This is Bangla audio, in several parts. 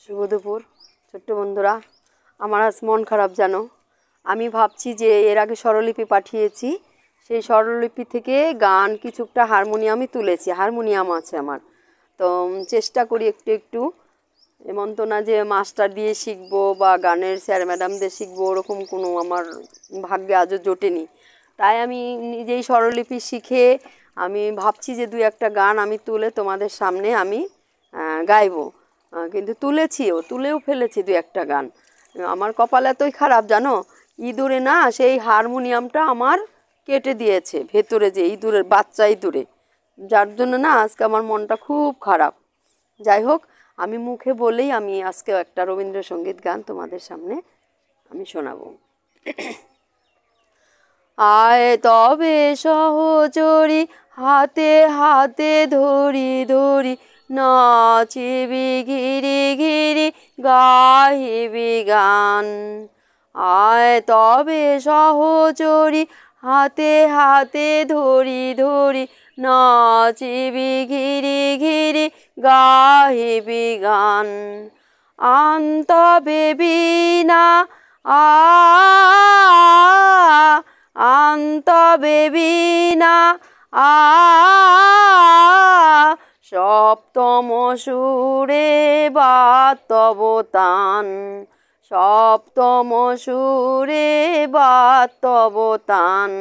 শুভ দুপুর ছোট্ট বন্ধুরা, আমার আজ মন খারাপ জানো। আমি ভাবছি যে এর আগে স্বরলিপি পাঠিয়েছি, সেই স্বরলিপি থেকে গান কিছুটা হারমোনিয়ামই তুলেছি, হারমোনিয়াম আছে আমার। তো চেষ্টা করি একটু একটু, এমন তো না যে মাস্টার দিয়ে শিখবো বা গানের স্যার ম্যাডামদের শিখবো, ওরকম কোনো আমার ভাগ্যে আজও জোটেনি। তাই আমি নিজেই স্বরলিপি শিখে আমি ভাবছি যে দুই একটা গান আমি তুলে তোমাদের সামনে আমি গাইবো। কিন্তু তুলেও ফেলেছি দু একটা গান। আমার কপাল এতই খারাপ জানো, ইঁদুরে না সেই হারমোনিয়ামটা আমার কেটে দিয়েছে ভেতরে, যে ইঁদুরের বাচ্চা ইঁদুরে, যার জন্য না আজকে আমার মনটা খুব খারাপ। যাই হোক, আমি মুখে বলেই আমি আজকে একটা রবীন্দ্রসঙ্গীত গান তোমাদের সামনে আমি শোনাবো। আয় তবে সহচরী, হাতে হাতে ধরি ধরি, নাচিবি ঘিরি ঘিরি, গাহিবি গান। আয় তবে সহচরী, হাতে হাতে ধরি ধরি, নাচিবি ঘিরি ঘিরি, গাহিবি গান। আন তবে বীণা আন তবে বীণা সপ্তম সুরে বাতব তান, সপ্তম সুরে বাতব তান।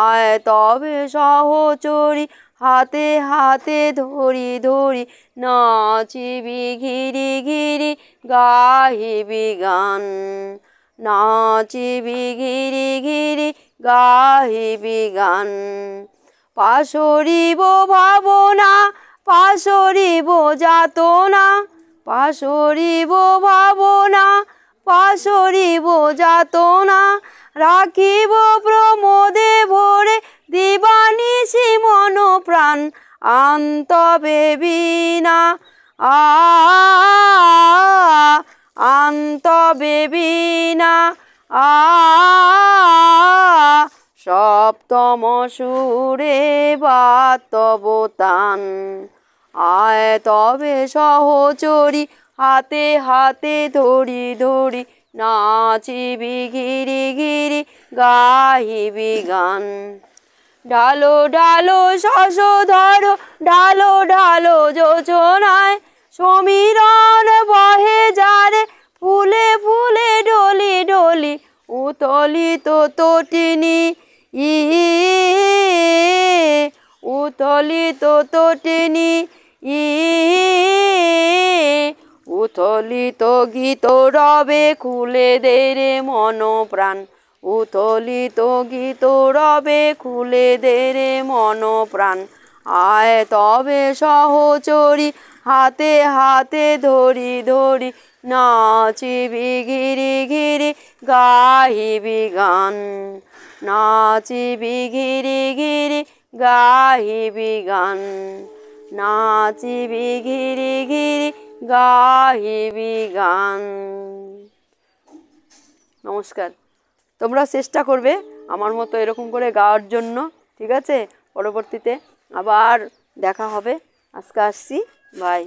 আয় তবে সহচরী, হাতে হাতে ধরি ধরি, নাচিবি ঘিরি ঘিরি, গাহিবি গান। নাচিবি ঘিরি ঘিরি, গাহিবি গান। পাশরিব ভাবনা, পাশরিব যাতনা, পাশরিব ভাবনা, পাশরিব যাতনা, রাখিব প্রমোদে ভরে, দিবানিশি মন প্রাণ। আন তবে বীণা আন তবে বীণা সপ্তম সুরে বাতব তান। আয় তবে সহচরী, হাতে হাতে ধরি ধরি, নাচিবি ঘিরি ঘিরি, গাহিবি গান। ঢালো ঢালো শশধর, ঢালো ঢালো যোজনায়, সমীরণ বহে যারে, ফুলে ফুলে ডলি ডলি, উতলিত তটিনী উতলিত তটিনী উথলিত গীত রবে, খুলে দে রে মন প্রাণ। উথলিত গীত রবে, খুলে দে রে মন প্রাণ। আয় তবে সহচরী, হাতে হাতে ধরি ধরি, নাচিবি ঘিরি ঘিরি, গাহিবি গান। নাচিবি ঘিরি ঘিরি, গাহিবি গান। নাচিবি ঘিরি ঘিরি, গাহিবি গান। নমস্কার। তোমরা চেষ্টা করবে আমার মতো এরকম করে গাওয়ার জন্য, ঠিক আছে? পরবর্তীতে আবার দেখা হবে। আজকে আসছি, বাই।